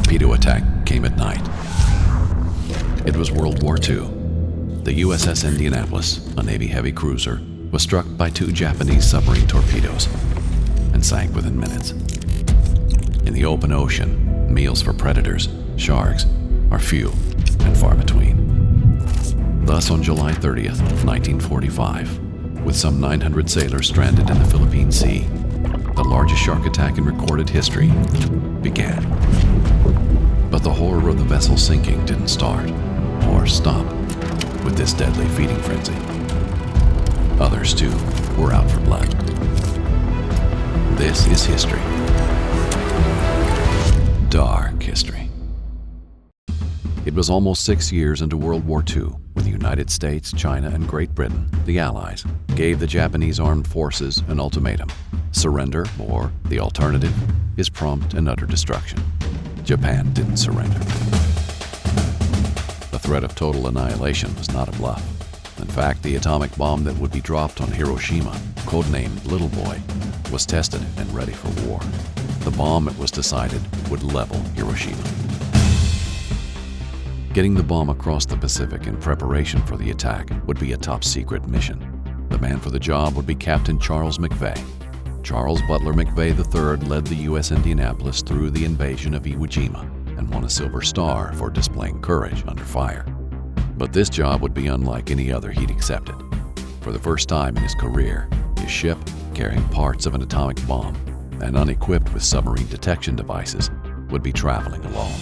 torpedo attack came at night. It was World War II. The USS Indianapolis, a Navy heavy cruiser, was struck by 2 Japanese submarine torpedoes and sank within minutes. In the open ocean, meals for predators, sharks, are few and far between. Thus, on July 30th, 1945, with some 900 sailors stranded in the Philippine Sea, the largest shark attack in recorded history began. But the horror of the vessel sinking didn't start or stop with this deadly feeding frenzy. Others, too, were out for blood. This is history. Dark history. It was almost 6 years into World War II when the United States, China, and Great Britain, the Allies, gave the Japanese armed forces an ultimatum: surrender, or the alternative is prompt and utter destruction. Japan didn't surrender. The threat of total annihilation was not a bluff. In fact, the atomic bomb that would be dropped on Hiroshima, codenamed Little Boy, was tested and ready for war. The bomb, it was decided, would level Hiroshima. Getting the bomb across the Pacific in preparation for the attack would be a top-secret mission. The man for the job would be Captain Charles McVay. Charles Butler McVay III led the U.S. Indianapolis through the invasion of Iwo Jima and won a Silver Star for displaying courage under fire. But this job would be unlike any other he'd accepted. For the first time in his career, his ship, carrying parts of an atomic bomb and unequipped with submarine detection devices, would be traveling alone.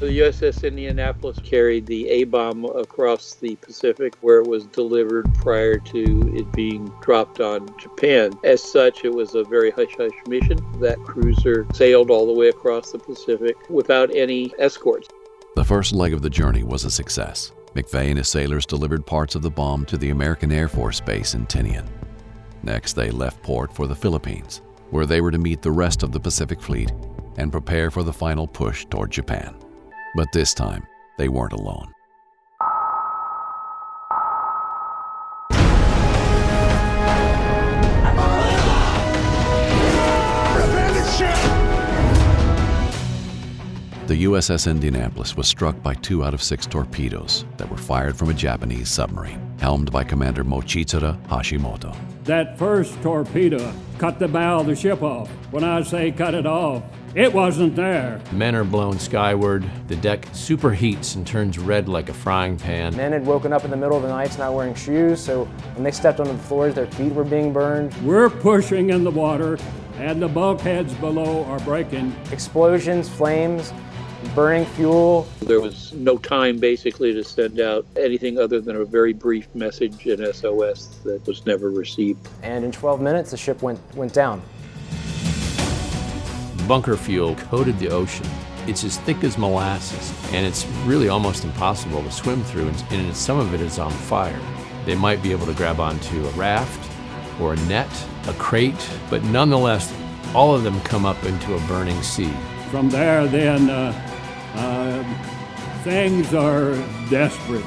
The USS Indianapolis carried the A-bomb across the Pacific, where it was delivered prior to it being dropped on Japan. As such, it was a very hush-hush mission. That cruiser sailed all the way across the Pacific without any escorts. The first leg of the journey was a success. McVay and his sailors delivered parts of the bomb to the American Air Force Base in Tinian. Next, they left port for the Philippines, where they were to meet the rest of the Pacific Fleet and prepare for the final push toward Japan. But this time, they weren't alone. The USS Indianapolis was struck by 2 out of 6 torpedoes that were fired from a Japanese submarine, helmed by Commander Mochitsura Hashimoto. That first torpedo cut the bow of the ship off. When I say cut it off, it wasn't there. Men are blown skyward. The deck superheats and turns red like a frying pan. Men had woken up in the middle of the night not wearing shoes, so when they stepped onto the floors, their feet were being burned. We're pushing in the water, and the bulkheads below are breaking. Explosions, flames, burning fuel. There was no time basically to send out anything other than a very brief message in SOS that was never received. And in 12 minutes, the ship went down. Bunker fuel coated the ocean. It's as thick as molasses, and it's really almost impossible to swim through, and some of it is on fire. They might be able to grab onto a raft or a net, a crate, but nonetheless, all of them come up into a burning sea. From there, then, things are desperate.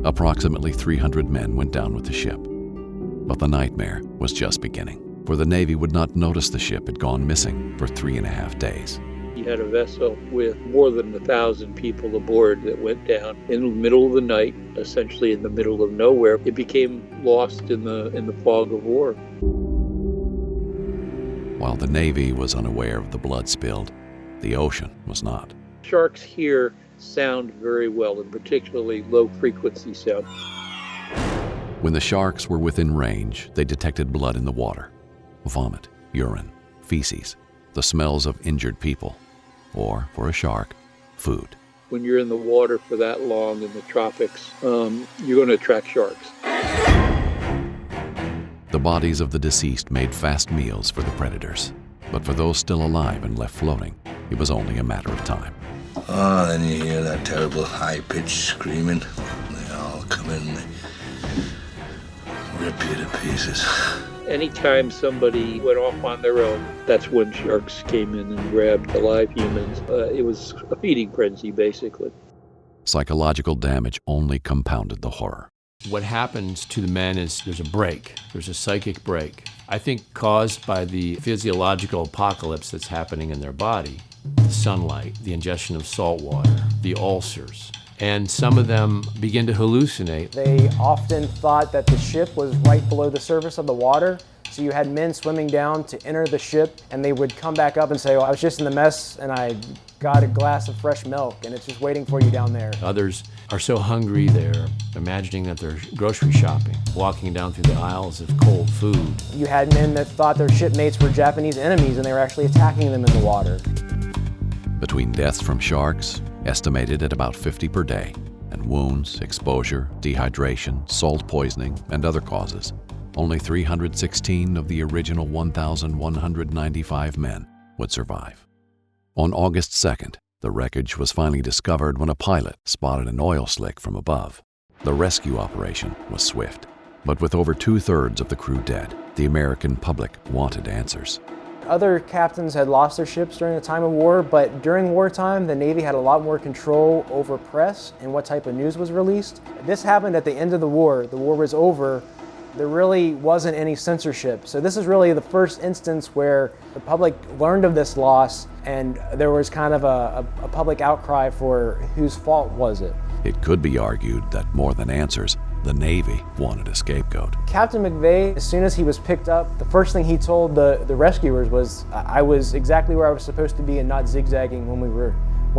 Approximately 300 men went down with the ship. But the nightmare was just beginning, for the Navy would not notice the ship had gone missing for 3.5 days. You had a vessel with more than 1,000 people aboard that went down in the middle of the night, essentially in the middle of nowhere. It became lost in the fog of war. While the Navy was unaware of the blood spilled, the ocean was not. Sharks hear sound very well, and particularly low-frequency sound. When the sharks were within range, they detected blood in the water, vomit, urine, feces, the smells of injured people, or, for a shark, food. When you're in the water for that long in the tropics, you're going to attract sharks. The bodies of the deceased made fast meals for the predators, but for those still alive and left floating, it was only a matter of time. Oh, then you hear that terrible high-pitched screaming. They all come in and they rip you to pieces. Anytime somebody went off on their own, that's when sharks came in and grabbed alive humans. It was a feeding frenzy, basically. Psychological damage only compounded the horror. What happens to the men is there's a break. There's a psychic break. I think caused by the physiological apocalypse that's happening in their body. The sunlight, the ingestion of salt water, the ulcers. And some of them begin to hallucinate. They often thought that the ship was right below the surface of the water. So you had men swimming down to enter the ship, and they would come back up and say, well, I was just in the mess and I got a glass of fresh milk and it's just waiting for you down there. Others are so hungry they're imagining that they're grocery shopping, walking down through the aisles of cold food. You had men that thought their shipmates were Japanese enemies and they were actually attacking them in the water. Between deaths from sharks, estimated at about 50 per day, and wounds, exposure, dehydration, salt poisoning, and other causes, only 316 of the original 1,195 men would survive. On August 2nd, the wreckage was finally discovered when a pilot spotted an oil slick from above. The rescue operation was swift, but with over 2/3 of the crew dead, the American public wanted answers. Other captains had lost their ships during the time of war, but during wartime, the Navy had a lot more control over press and what type of news was released. This happened at the end of the war. The war was over. There really wasn't any censorship. So this is really the first instance where the public learned of this loss and there was kind of a public outcry for whose fault was it. It could be argued that more than answers, the Navy wanted a scapegoat. Captain McVay, as soon as he was picked up, the first thing he told the rescuers was, I was exactly where I was supposed to be and not zigzagging when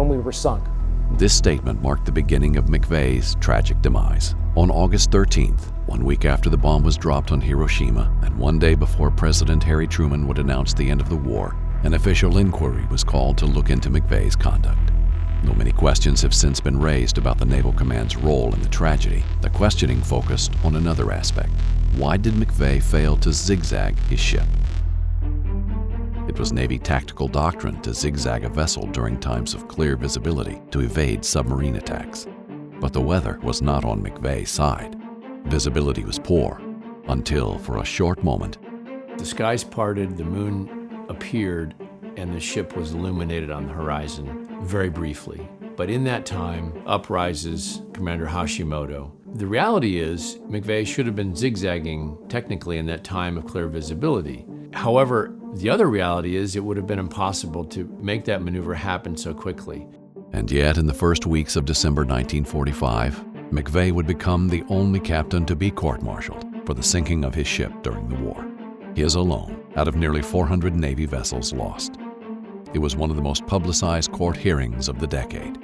we were sunk. This statement marked the beginning of McVay's tragic demise. On August 13th, 1 week after the bomb was dropped on Hiroshima, and 1 day before President Harry Truman would announce the end of the war, an official inquiry was called to look into McVay's conduct. Though many questions have since been raised about the Naval Command's role in the tragedy, the questioning focused on another aspect. Why did McVay fail to zigzag his ship? It was Navy tactical doctrine to zigzag a vessel during times of clear visibility to evade submarine attacks. But the weather was not on McVay's side. Visibility was poor, until for a short moment, The skies parted, the moon appeared, and the ship was illuminated on the horizon very briefly. But in that time, up rises Commander Hashimoto. The reality is, McVay should have been zigzagging technically in that time of clear visibility. However, the other reality is it would have been impossible to make that maneuver happen so quickly. And yet in the first weeks of December 1945, McVay would become the only captain to be court-martialed for the sinking of his ship during the war. His alone, out of nearly 400 Navy vessels lost. It was one of the most publicized court hearings of the decade.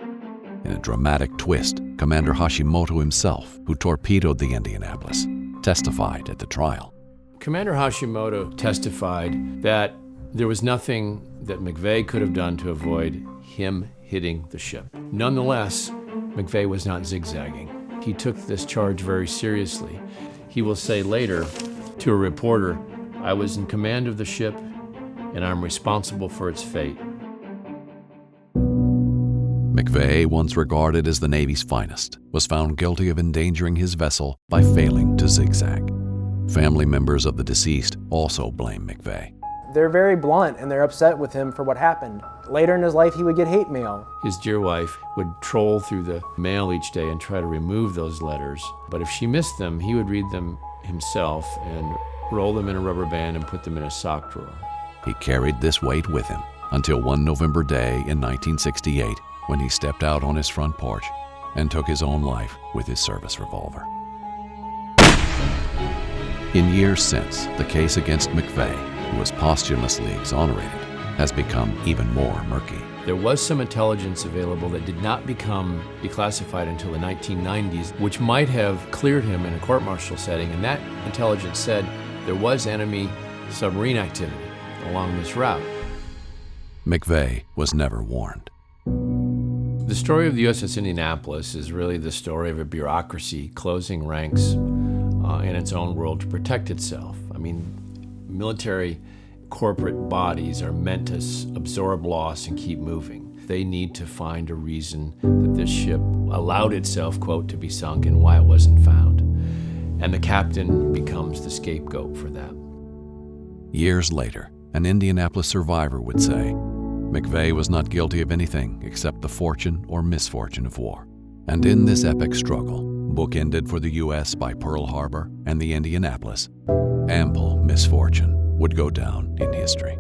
In a dramatic twist, Commander Hashimoto himself, who torpedoed the Indianapolis, testified at the trial. Commander Hashimoto testified that there was nothing that McVay could have done to avoid him hitting the ship. Nonetheless, McVay was not zigzagging. He took this charge very seriously. He will say later to a reporter, "I was in command of the ship, and I'm responsible for its fate." McVay, once regarded as the Navy's finest, was found guilty of endangering his vessel by failing to zigzag. Family members of the deceased also blame McVay. They're very blunt and they're upset with him for what happened. Later in his life, he would get hate mail. His dear wife would troll through the mail each day and try to remove those letters. But if she missed them, he would read them himself and roll them in a rubber band and put them in a sock drawer. He carried this weight with him until one November day in 1968, when he stepped out on his front porch and took his own life with his service revolver. In years since, the case against McVay, who was posthumously exonerated, has become even more murky. There was some intelligence available that did not become declassified until the 1990s, which might have cleared him in a court-martial setting, and that intelligence said there was enemy submarine activity along this route. McVay was never warned. The story of the USS Indianapolis is really the story of a bureaucracy closing ranks in its own world to protect itself. I mean, military corporate bodies are meant to absorb loss and keep moving. They need to find a reason that this ship allowed itself, quote, to be sunk and why it wasn't found. And the captain becomes the scapegoat for that. Years later, an Indianapolis survivor would say, McVay was not guilty of anything except the fortune or misfortune of war. And in this epic struggle, bookended for the U.S. by Pearl Harbor and the Indianapolis, ample misfortune would go down in history.